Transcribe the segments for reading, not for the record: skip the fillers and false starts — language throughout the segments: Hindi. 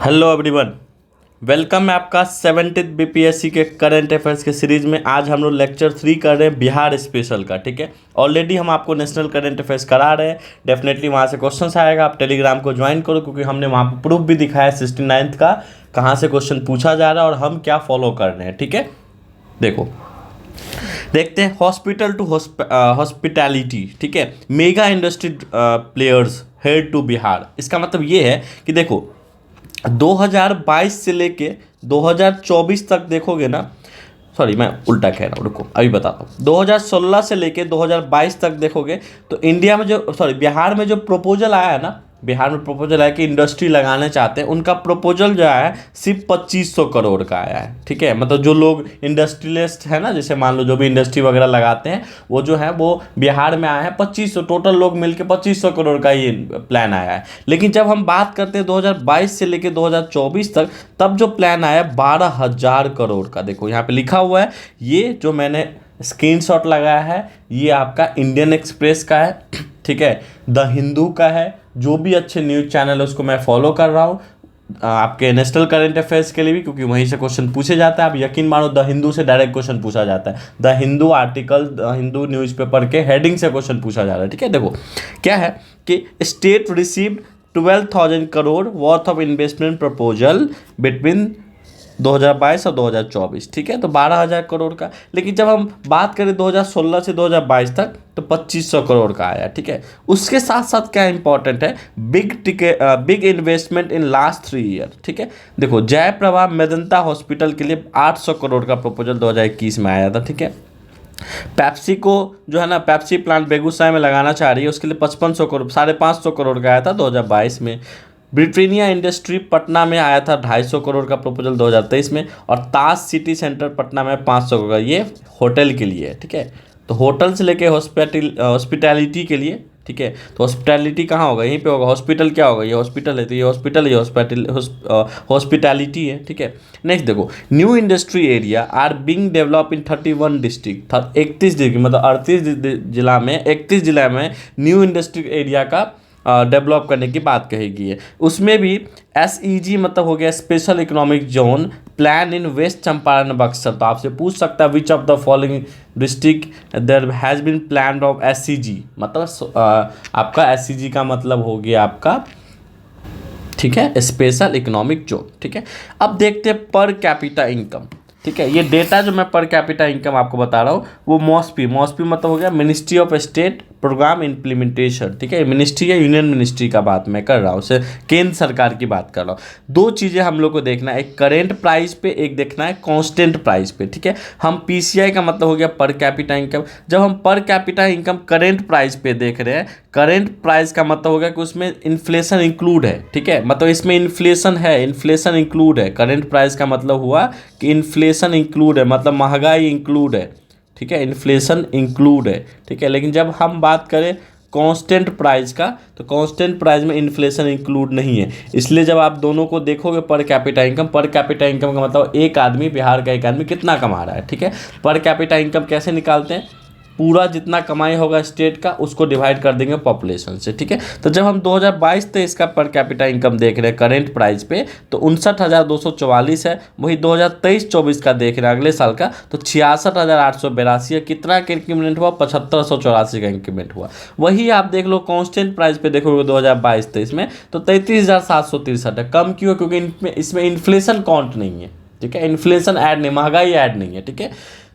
Hello everyone. वेलकम है आपका 70th बीपीएससी के करंट अफेयर्स के सीरीज़ में। आज हम लोग लेक्चर 3 कर रहे हैं बिहार स्पेशल का। ठीक है, ऑलरेडी हम आपको नेशनल करंट अफेयर्स करा रहे हैं। डेफिनेटली वहाँ से क्वेश्चन आएगा, आप टेलीग्राम को ज्वाइन करो, क्योंकि हमने वहाँ पर प्रूफ भी दिखाया 69th का कहाँ से क्वेश्चन पूछा जा रहा है और हम क्या फॉलो कर रहे हैं। ठीक है, देखो देखते हैं हॉस्पिटल टू हॉस्पिटैलिटी। ठीक है, mega industry players head to Bihar. इसका मतलब ये है कि देखो 2022 से लेके 2024 तक देखोगे ना, सॉरी मैं उल्टा कह रहा हूँ, रुको अभी बताता हूँ। 2016 से लेके 2022 तक देखोगे तो इंडिया में बिहार में जो प्रपोजल आया है ना, बिहार में प्रपोजल आया कि इंडस्ट्री लगाना चाहते हैं, उनका प्रपोजल जो आया है सिर्फ 2500 करोड़ का आया है। ठीक है, मतलब जो लोग इंडस्ट्रियलिस्ट है ना, जैसे मान लो जो भी इंडस्ट्री वगैरह लगाते हैं वो जो है वो बिहार में आए हैं 2500, टोटल लोग मिलके 2500 करोड़ का ये प्लान आया है। लेकिन जब हम बात करते हैं 2022 से लेकर 2024 तक, तब जो प्लान आया 12,000 करोड़ का। देखो यहाँ पे लिखा हुआ है, ये जो मैंने स्क्रीनशॉट लगाया है ये आपका इंडियन एक्सप्रेस का है। ठीक है, द हिंदू का है। जो भी अच्छे न्यूज़ चैनल है उसको मैं फॉलो कर रहा हूँ आपके नेशनल करंट अफेयर्स के लिए भी, क्योंकि वहीं से क्वेश्चन पूछे जाता है। आप यकीन मानो द हिंदू से डायरेक्ट क्वेश्चन पूछा जाता है। The Hindu article, the Hindu newspaper के हेडिंग से क्वेश्चन पूछा जा रहा है। ठीक है, देखो क्या है कि state received 12,000 crore worth of investment proposal between 2022 और 2024। ठीक है, तो 12,000 करोड़ का। लेकिन जब हम बात करें 2016 से 2022 तक तो 2500 करोड़ का आया। ठीक है, उसके साथ साथ क्या इंपॉर्टेंट है, big investment in last 3 year. ठीक है, देखो जयप्रभा मेदंता हॉस्पिटल के लिए 800 करोड़ का प्रपोजल 2021 में आया था। ठीक है, पेप्सी को जो है ना, पेप्सी प्लांट बेगूसराय में लगाना चाह रही है, उसके लिए 5500 करोड़, 550 करोड़ का आया था 2022 में। ब्रिटेनिया इंडस्ट्री पटना में आया था 250 करोड़ का प्रपोजल 2023 में। और ताज सिटी सेंटर पटना में 500 करोड़ का, ये होटल के लिए है। ठीक है, तो होटल से लेके हॉस्पिटैलिटी के लिए। ठीक है, तो हॉस्पिटैलिटी कहाँ होगा, यहीं पे होगा। हॉस्पिटल क्या होगा, ये हॉस्पिटल है, तो ये हॉस्पिटल, ये हॉस्पिटैलिटी है। ठीक है, नेक्स्ट देखो, new industry area are being develop in 31 district. 31 district मतलब 38 जिला में, 31 जिला में न्यू इंडस्ट्री एरिया का डेवलप करने की बात कही गई है। उसमें भी SEZ मतलब हो गया special economic zone plan in west Champaran Buxar. तो आपसे पूछ सकता है which of the following district there has been plan of SEZ, मतलब आपका SEZ का मतलब हो गया आपका, ठीक है, स्पेशल इकोनॉमिक जोन। ठीक है, अब देखते हैं पर कैपिटा इनकम। ठीक है, ये डेटा जो मैं पर कैपिटा इनकम आपको बता रहा हूँ वो मॉस्पी मतलब हो गया ministry of state programme implementation. ठीक है, मिनिस्ट्री या यूनियन मिनिस्ट्री का बात मैं कर रहा हूँ, उसे केंद्र सरकार की बात कर रहा हूँ। 2 चीज़ें हम लोग को देखना है, एक करेंट प्राइस पे, एक देखना है कांस्टेंट प्राइस पे। ठीक है, हम PCI का मतलब हो गया पर कैपिटा इनकम। जब हम per capita income current price पे देख रहे हैं, करेंट प्राइस का मतलब हो गया कि उसमें इन्फ्लेशन इंक्लूड है। ठीक है, मतलब इसमें इन्फ्लेशन है, इन्फ्लेशन इंक्लूड है। करेंट प्राइस का मतलब हुआ कि इन्फ्लेशन इंक्लूड है, मतलब महंगाई इंक्लूड है। ठीक है, इन्फ्लेशन इंक्लूड है। ठीक है, लेकिन जब हम बात करें कांस्टेंट प्राइस का, तो कांस्टेंट प्राइस में इन्फ्लेशन इंक्लूड नहीं है। इसलिए जब आप दोनों को देखोगे पर कैपिटा इनकम का मतलब एक आदमी, बिहार का एक आदमी कितना कमा रहा है। ठीक है, पर कैपिटा इनकम कैसे निकालते हैं, पूरा जितना कमाई होगा स्टेट का उसको डिवाइड कर देंगे पॉपुलेशन से। ठीक है, तो जब हम 2022-23 का पर कैपिटा इनकम देख रहे हैं करेंट प्राइस पे तो 59,244 है। वही 2023-24 का देख रहे हैं अगले साल का तो 66,882 है। कितना का इंक्रीमेंट हुआ, 7584 का इंक्रीमेंट हुआ। वही आप देख लो कांस्टेंट प्राइस पे देखोगे 2022-23 में तो 33,763 है। कम क्यों, क्योंकि इसमें इन्फ्लेशन काउंट नहीं है। ठीक है, इन्फ्लेशन ऐड नहीं, महंगाई ऐड नहीं है। ठीक है,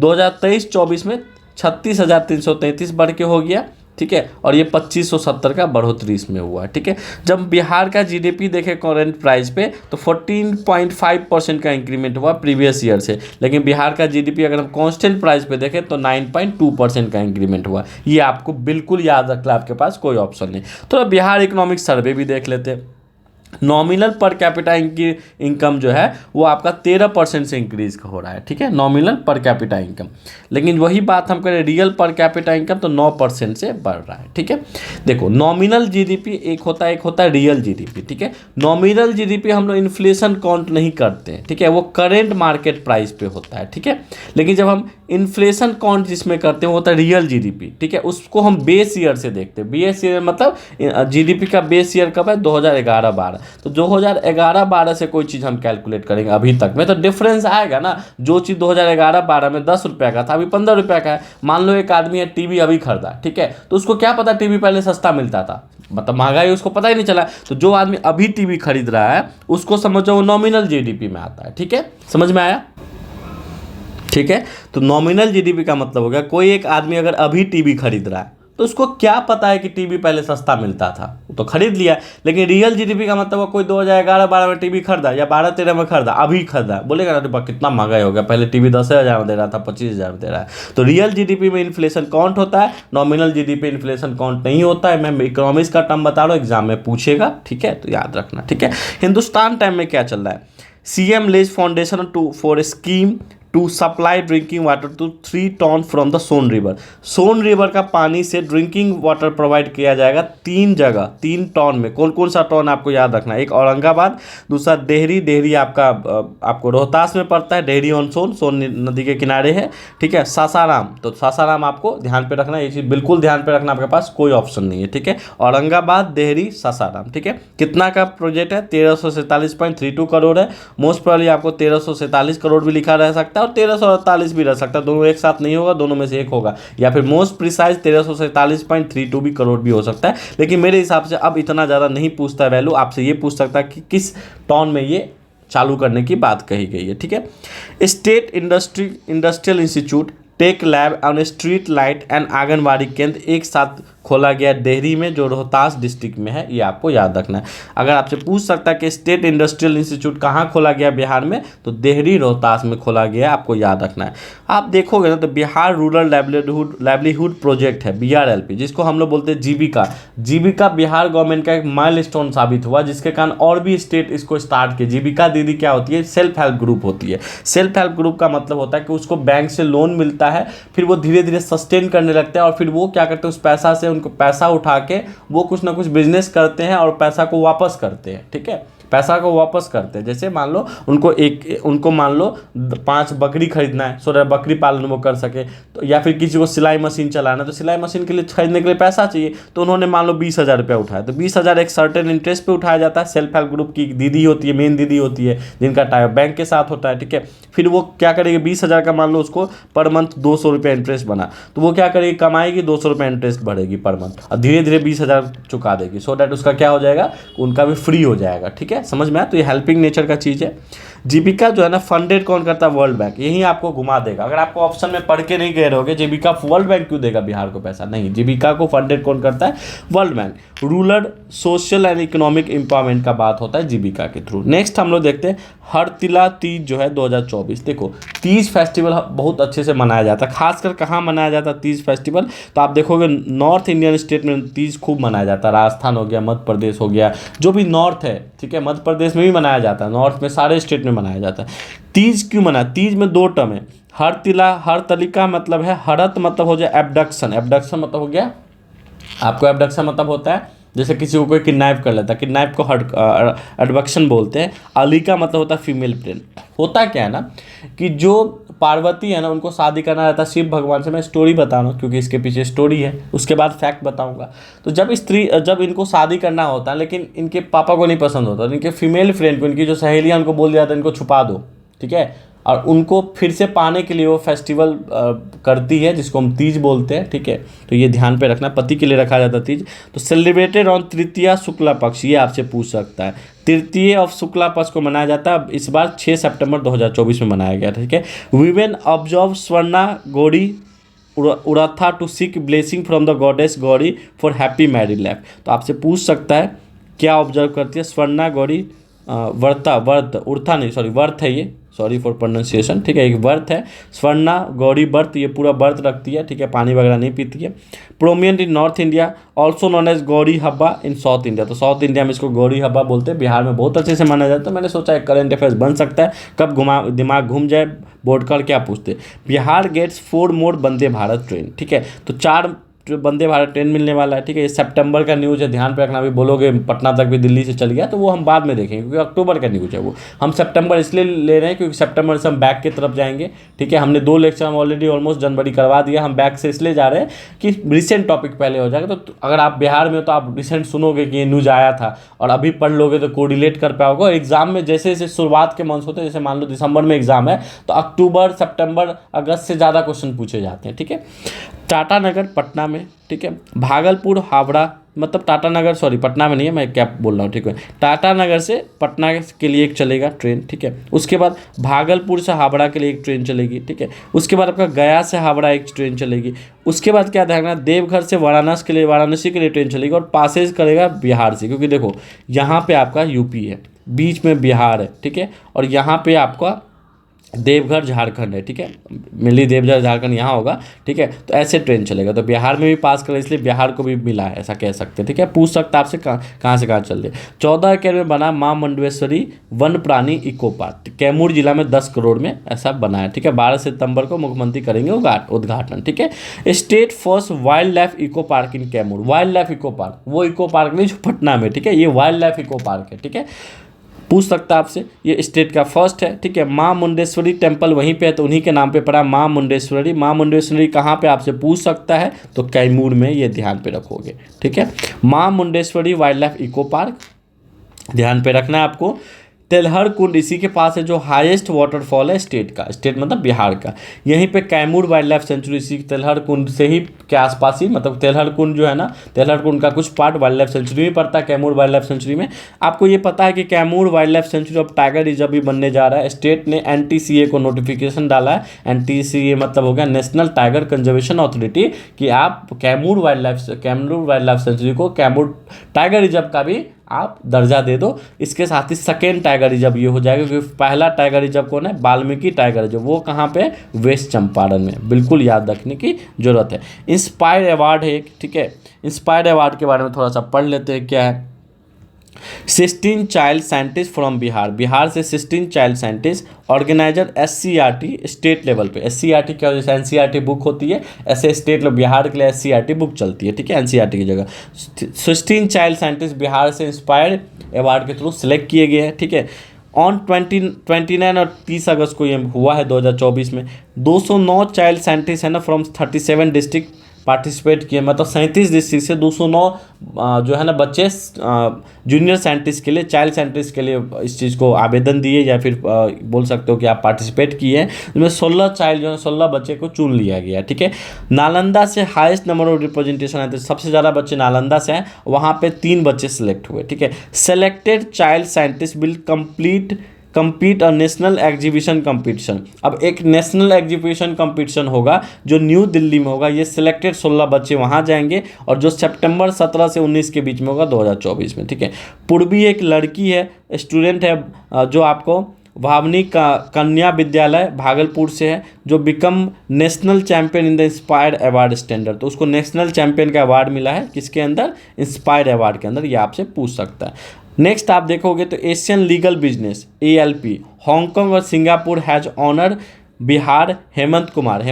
2023-24 में 36,333 बढ़ के हो गया। ठीक है, और ये 2570 का बढ़ोतरी इसमें हुआ है। ठीक है, जब बिहार का GDP देखें करेंट प्राइस पे तो 14.5% का इंक्रीमेंट हुआ प्रीवियस ईयर से। लेकिन बिहार का GDP अगर हम कांस्टेंट प्राइस पे देखें तो 9.2% का इंक्रीमेंट हुआ। ये आपको बिल्कुल याद रखना, आपके पास कोई ऑप्शन नहीं। तो बिहार इकोनॉमिक सर्वे भी देख लेते हैं। नॉमिनल पर कैपिटा इनकम जो है वो आपका 13% से इंक्रीज हो रहा है। ठीक है, नॉमिनल पर कैपिटा इनकम। लेकिन वही बात हम करें रियल पर कैपिटा इनकम तो 9% से बढ़ रहा है। ठीक है, देखो नॉमिनल GDP एक होता है रियल GDP। ठीक है, नॉमिनल GDP हम लोग इन्फ्लेशन काउंट नहीं करते हैं। ठीक है, वो करेंट मार्केट प्राइस पे होता है। ठीक है, लेकिन जब हम इन्फ्लेशन काउंट जिसमें करते हैं वो होता है रियल GDP। ठीक है, उसको हम बेस ईयर से देखते हैं। बेस ईयर मतलब GDP का बेस ईयर कब है, 2011-12। तो 2011-12 से कोई चीज़ हम कैलकुलेट करेंगे अभी तक में तो डिफरेंस आएगा ना। जो चीज़ 2011-12 में 10 रुपये का था अभी 15 रुपये का है। मान लो एक आदमी है टीवी अभी खरीदा, ठीक है, तो उसको क्या पता टीवी पहले सस्ता मिलता था, मतलब महंगाई उसको पता ही नहीं चला। तो जो आदमी अभी टीवी खरीद रहा है उसको समझो वो नॉमिनल जीडीपी में आता है, ठीक है, समझ में आया? ठीक है, तो नॉमिनल जीडीपी का मतलब हो गया कोई एक आदमी अगर अभी टीवी खरीद रहा है तो उसको क्या पता है कि टीवी पहले सस्ता मिलता था, वो तो खरीद लिया। लेकिन रियल जीडीपी का मतलब कोई 2011-12 में टीवी खरीदा या 12-13 में खरीदा, अभी खरीदा, बोलेगा ना कितना महंगा हो गया, पहले टीवी 10,000 में दे रहा था 25,000 में दे रहा है। तो रियल जीडीपी में इन्फ्लेशन काउंट होता है, नॉमिनल जीडीपी इन्फ्लेशन काउंट नहीं होता है। मैं इकोनॉमिक्स का टर्म बता रहा हूँ, एग्जाम में पूछेगा, ठीक है, तो याद रखना, ठीक है। हिंदुस्तान टाइम में क्या चल रहा है, CM lays foundation for a scheme to supply drinking water to 3 towns from the Son river. Son river का पानी से ड्रिंकिंग वाटर प्रोवाइड किया जाएगा 3 जगह 3 टन में। कौन कौन सा टन आपको याद रखना है, एक औरंगाबाद, दूसरा देहरी, देहरी आपको रोहतास में पड़ता है, देहरी ऑन सोन, सोन नदी के किनारे है, ठीक है। सासाराम, तो सासाराम आपको ध्यान पे रखना, ये चीज़ बिल्कुल ध्यान पे रखना, आपके पास कोई ऑप्शन नहीं है, ठीक है। औरंगाबाद, देहरी, सासाराम, ठीक है। कितना का प्रोजेक्ट है, 1347.32 करोड़ है। मोस्ट प्रॉब्ली आपको 1347 करोड़ भी लिखा रह सकता है और 1348 भी रह सकता है, दोनों एक साथ नहीं होगा, दोनों में से एक होगा, या फिर मोस्ट प्रिसाइज 1347.32 भी करोड़ भी हो सकता है। लेकिन मेरे हिसाब से अब इतना ज़्यादा नहीं पूछता है वैल्यू, आपसे ये पूछ सकता है कि किस टॉन में ये चालू करने की बात कही गई है, ठीक है। State industrial institute, tech lab on street light and anganwadi केंद्र एक साथ खोला गया देहरी में, जो रोहतास डिस्ट्रिक्ट में है, ये आपको याद रखना है। अगर आपसे पूछ सकता है कि स्टेट इंडस्ट्रियल इंस्टीट्यूट कहाँ खोला गया बिहार में, तो देहरी रोहतास में खोला गया, आपको याद रखना है। आप देखोगे ना तो बिहार रूरल लाइवलीहुड प्रोजेक्ट है, BRLP, जिसको हम लोग बोलते हैं जीविका। जीविका बिहार गवर्नमेंट का एक माइलस्टोन साबित हुआ, जिसके कारण और भी स्टेट इसको स्टार्ट किए। जीविका दीदी क्या होती है, सेल्फ हेल्प ग्रुप होती है। सेल्फ हेल्प ग्रुप का मतलब होता है कि उसको बैंक से लोन मिलता है, फिर वो धीरे धीरे सस्टेन करने लगते हैं और फिर वो क्या करते हैं, उस पैसा से उनको पैसा उठा के वो कुछ ना कुछ बिजनेस करते हैं और पैसा को वापस करते हैं, ठीक है, पैसा को वापस करते हैं। जैसे मान लो उनको मान लो 5 बकरी खरीदना है, सो बकरी पालन वो कर सके, तो या फिर किसी को सिलाई मशीन चलाना है, तो सिलाई मशीन के लिए खरीदने के लिए पैसा चाहिए, तो उन्होंने मान लो 20,000 रुपया उठाया, तो 20,000 एक सर्टेन इंटरेस्ट पे उठाया जाता है। सेल्फ हेल्प ग्रुप की दीदी होती है, मेन दीदी होती है, जिनका टाइप बैंक के साथ होता है, ठीक है। फिर वो क्या करेगी, 20,000 का मान लो उसको पर मंथ 200 रुपया इंटरेस्ट बना, तो वो क्या करेगी, कमाएगी, 200 रुपया इंटरेस्ट बढ़ेगी पर मंथ, और धीरे धीरे 20,000 चुका देगी, सो डैट उसका क्या हो जाएगा, उनका भी फ्री हो जाएगा, ठीक है, समझ में आया? तो ये हेल्पिंग नेचर का चीज़ है। जीविका जो है ना, फंडेड कौन करता है, वर्ल्ड बैंक, यही आपको घुमा देगा। अगर आपको ऑप्शन में पढ़ के नहीं गए रहोगे जीविका वर्ल्ड बैंक क्यों देगा बिहार को पैसा, नहीं, जीविका को फंडेड कौन करता है, world bank. Rural social and economic empowerment का बात होता है जीविका के थ्रू। नेक्स्ट हम लोग देखते हैं हरतिला तीज जो है 2024। देखो तीज फेस्टिवल बहुत अच्छे से मनाया जाता है, खासकर कहाँ मनाया जाता है तीज फेस्टिवल, तो आप देखोगे नॉर्थ इंडियन स्टेट में तीज खूब मनाया जाता है। राजस्थान हो गया, मध्य प्रदेश हो गया, जो भी नॉर्थ है, ठीक है, मध्य प्रदेश में भी मनाया जाता है, नॉर्थ में सारे स्टेट में मनाया जाता है। तीज क्यों मना, तीज में 2 टर्म है, हरतलिका मतलब है, हरत मतलब हो जाए एबडक्शन, एबडक्शन मतलब हो गया आपको, एबडक्शन मतलब होता है जैसे किसी को कोई किडनैप कर लेता है, किडनैप को एडवक्शन बोलते हैं। अली का मतलब होता है फीमेल फ्रेंड। होता क्या है ना कि जो पार्वती है ना, उनको शादी करना रहता है शिव भगवान से। मैं स्टोरी बता रहा हूँ क्योंकि इसके पीछे स्टोरी है, उसके बाद फैक्ट बताऊंगा। तो जब इनको शादी करना होता है, लेकिन इनके पापा को नहीं पसंद होता, तो इनके फीमेल फ्रेंड को, इनकी जो सहेलियाँ, उनको बोल दिया था इनको छुपा दो, ठीक है, और उनको फिर से पाने के लिए वो फेस्टिवल करती है, जिसको हम तीज बोलते हैं, ठीक है। तो ये ध्यान पे रखना, पति के लिए रखा जाता है तीज। तो सेलिब्रेटेड ऑन तृतीया शुक्ला पक्ष, ये आपसे पूछ सकता है, तृतीय ऑफ शुक्ला पक्ष को मनाया जाता है। इस बार 6 सितंबर 2024 में मनाया गया, ठीक है। वीमेन ऑब्जर्व स्वर्णा गौरी उड़ाथा to seek blessing from the goddess Gauri for happy married life. तो आपसे पूछ सकता है क्या ऑब्जर्व करती है, स्वर्णा गौरी वर्थ है ये, सॉरी फॉर प्रोनाउंसिएशन, ठीक है, एक व्रत है स्वर्णा गौरी व्रत, ये पूरा व्रत रखती है, ठीक है, पानी वगैरह नहीं पीती है। Prominent in North India, also known as Gauri Habba in South India. तो साउथ इंडिया में इसको गौरी हब्बा बोलते हैं, बिहार में बहुत अच्छे से माना जाता है। तो मैंने सोचा एक करंट अफेयर्स बन सकता है, कब दिमाग घूम जाए बोर्ड कर क्या पूछते। बिहार गेट्स 4 मोर वंदे भारत ट्रेन, ठीक है। तो 4 वंदे भारत ट्रेन मिलने वाला है, ठीक है। ये सितंबर का न्यूज़ है, ध्यान पे रखना। अभी बोलोगे पटना तक भी दिल्ली से चल गया, तो वो हम बाद में देखेंगे, क्योंकि अक्टूबर का न्यूज़ है वो। हम सितंबर इसलिए ले रहे हैं क्योंकि सितंबर से हम बैक की तरफ जाएंगे, ठीक है। हमने 2 लेक्चर हम ऑलरेडी ऑलमोस्ट जनवरी करवा दिया, हम बैक से इसलिए जा रहे हैं कि रिसेंट टॉपिक पहले हो जाएगा। तो अगर आप बिहार में हो तो आप रिसेंट सुनोगे कि ये न्यूज़ आया था, और अभी पढ़ लोगे तो कोरिलेट कर पाओगे। एग्जाम में जैसे जैसे शुरुआत के मंथ होते हैं, जैसे मान लो दिसंबर में एग्जाम है, तो अक्टूबर, सितंबर, अगस्त से ज़्यादा क्वेश्चन पूछे जाते हैं, ठीक है। टाटानगर पटना में, ठीक है। भागलपुर हावड़ा, मतलब टाटानगर, सॉरी पटना में नहीं है, मैं क्या बोल रहा हूँ, ठीक है। टाटानगर से पटना के लिए एक चलेगा ट्रेन, ठीक है। उसके बाद भागलपुर से हावड़ा के लिए एक ट्रेन चलेगी, ठीक है। उसके बाद आपका गया से हावड़ा एक ट्रेन चलेगी। उसके बाद क्या ध्यान रखना, देवघर से वाराणसी के लिए ट्रेन चलेगी, और पासेज करेगा बिहार से, क्योंकि देखो यहाँ पे आपका यूपी है, बीच में बिहार है, ठीक है। और यहाँ पे आपका देवघर झारखंड है, ठीक है। मिली देवघर झारखंड यहाँ होगा, ठीक है। तो ऐसे ट्रेन चलेगा, तो बिहार में भी पास करें, इसलिए बिहार को भी मिला है, ऐसा कह सकते हैं, ठीक है। पूछ सकता है आपसे कहाँ से कहाँ चल रही है। 14 एकड़ में बना माँ मुंडेश्वरी वन प्राणी इको पार्क, कैमूर जिला में 10 करोड़ में ऐसा बना है, ठीक है। 12 सितंबर को मुख्यमंत्री करेंगे उद्घाटन, ठीक है। State first wildlife eco park in Kaimur. Wildlife eco park, वो इको पार्क नहीं जो पटना में, ठीक है, ये वाइल्ड लाइफ इको पार्क है, ठीक है। पूछ सकता है आपसे, ये स्टेट का फर्स्ट है, ठीक है। माँ मुंडेश्वरी टेम्पल वहीं पे है, तो उन्हीं के नाम पे पड़ा माँ मुंडेश्वरी। माँ मुंडेश्वरी कहाँ पे आपसे पूछ सकता है, तो कैमूर में, ये ध्यान पे रखोगे, ठीक है। माँ Mundeshwari wildlife eco park ध्यान पे रखना है आपको। तेलहर कुंड इसी के पास है, जो हाईएस्ट वाटरफॉल है स्टेट का, स्टेट मतलब बिहार का। यहीं पे कैमूर वाइल्ड लाइफ सेंचुरी इसी तेलहर कुंड से ही के आसपास ही, मतलब तेलहर कुंड जो है ना, तेलहर कुंड का कुछ पार्ट वाइल्ड लाइफ सेंचुरी में पड़ता है, कैमूर वाइल्ड लाइफ सेंचुरी में। आपको ये पता है कि कैमूर वाइल्ड लाइफ सेंचुरी अब टाइगर रिजर्व भी बनने जा रहा है। स्टेट ने NTCA को नोटिफिकेशन डाला है। NTCA मतलब हो गया नेशनल टाइगर कंजर्वेशन अथॉरिटी, कि आप कैमूर वाइल्ड लाइफ सेंचुरी को कैमूर टाइगर रिजर्व का भी आप दर्जा दे दो। इसके साथ ही सेकेंड टाइगर रिजर्व ये हो जाएगा, क्योंकि पहला टाइगर रिजर्व कौन है, वाल्मीकि टाइगर रिजर्व, वो कहाँ पे, वेस्ट चंपारण में, बिल्कुल याद रखने की जरूरत है। इंस्पायर अवार्ड है एक, ठीक है। इंस्पायर अवार्ड के बारे में थोड़ा सा पढ़ लेते हैं, क्या है। 16 चाइल्ड साइंटिस्ट फ्रॉम बिहार से 16 child scientist, organiser SCRT state level पे। SCRT क्या, जैसे NCRT बुक होती है, ऐसे स्टेट लेवल बिहार के लिए SCRT बुक चलती है, ठीक है, NCRT की जगह। 16 चाइल्ड साइंटिस्ट बिहार से इंस्पायर अवार्ड के थ्रू सिलेक्ट किए गए हैं, ठीक है। ऑन 29 और 30 अगस्त को ये हुआ है 2024 में। 209 चाइल्ड साइंटिस्ट है ना फ्रॉम 37 डिस्ट्रिक्ट पार्टिसिपेट किए, मतलब 37 डिस्ट्रिक्ट से 209 जो है ना बच्चे जूनियर साइंटिस्ट के लिए, चाइल्ड साइंटिस्ट के लिए इस चीज़ को आवेदन दिए, या फिर बोल सकते हो कि आप पार्टिसिपेट किए हैं। इसमें 16 चाइल्ड जो है, 16 बच्चे को चुन लिया गया, ठीक है। नालंदा से हाईएस्ट नंबर ऑफ रिप्रेजेंटेशन है, तो सबसे ज़्यादा बच्चे नालंदा से हैं, वहाँ पे 3 बच्चे सेलेक्ट हुए, ठीक है। Selected child scientist will compete a national exhibition competition. अब एक नेशनल एग्जीबिशन कंपटीशन होगा जो न्यू दिल्ली में होगा। ये सिलेक्टेड 16 बच्चे वहाँ जाएंगे, और जो सितंबर 17 से 19 के बीच में होगा 2024 में, ठीक है। पूर्वी एक लड़की है, स्टूडेंट है, जो आपको भावनी का कन्या विद्यालय भागलपुर से है, जो become national champion in the inspire award standard. तो उसको नेशनल चैंपियन का अवार्ड मिला है, किसके अंदर, इंस्पायर अवार्ड के अंदर। ये आपसे पूछ सकता है। नेक्स्ट आप देखोगे तो Asian legal business ALP Hong Kong और Singapore has honour Bihar Hemant Kumar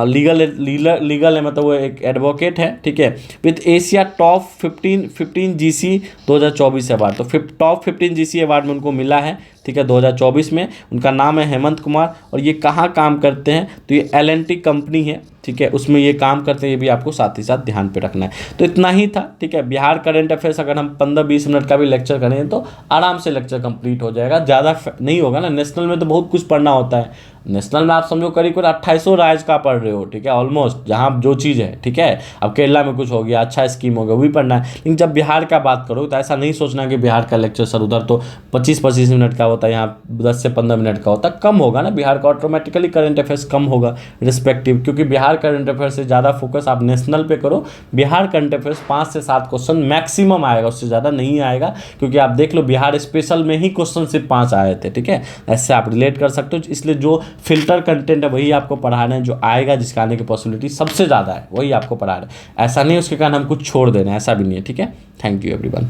legal है, मतलब वो एक एडवोकेट है, ठीक है। With Asia top 15 GC 2024 award, तो टॉप 15 GC अवार्ड में उनको मिला है, ठीक है, 2024 में। उनका नाम है हेमंत कुमार, और ये कहाँ काम करते हैं, तो ये L&T कंपनी है, ठीक है, उसमें ये काम करते हैं। ये भी आपको साथ ही साथ ध्यान पे रखना है। तो इतना ही था, ठीक है। बिहार करंट अफेयर्स अगर हम 15-20 मिनट का भी लेक्चर करें तो आराम से लेक्चर कंप्लीट हो जाएगा, ज़्यादा नहीं होगा ना। नेशनल में तो बहुत कुछ पढ़ना होता है। नेशनल में आप समझो करीब 2800 राज्य का पढ़ रहे हो, ठीक है, ऑलमोस्ट, जहाँ जो चीज़ है, ठीक है। अब केरला में कुछ हो गया, अच्छा स्कीम हो गया, वो भी पढ़ना है। लेकिन जब बिहार का बात करो तो ऐसा नहीं सोचना कि बिहार का लेक्चर सर उधर तो 25-25 मिनट का होता है, यहाँ 10 से 15 मिनट का होता है, कम होगा ना। बिहार का ऑटोमेटिकली करंट अफेयर्स कम होगा रिस्पेक्टिव, क्योंकि बिहार करंट अफेयर्स से ज़्यादा फोकस आप नेशनल पे करो। बिहार करंट अफेयर्स 5 से 7 क्वेश्चन मैक्सिमम आएगा, उससे ज़्यादा नहीं आएगा, क्योंकि आप देख लो बिहार स्पेशल में ही क्वेश्चन सिर्फ 5 आए थे, ठीक है। ऐसे आप रिलेट कर सकते हो। इसलिए जो फिल्टर कंटेंट है वही आपको पढ़ाना है, जो आएगा, जिसका आने की पॉसिबिलिटी सबसे ज़्यादा है, वही आपको पढ़ा रहे हैं। ऐसा नहीं उसके कारण हम कुछ छोड़ दे रहे हैं, ऐसा भी नहीं है, ठीक है। Thank you everyone.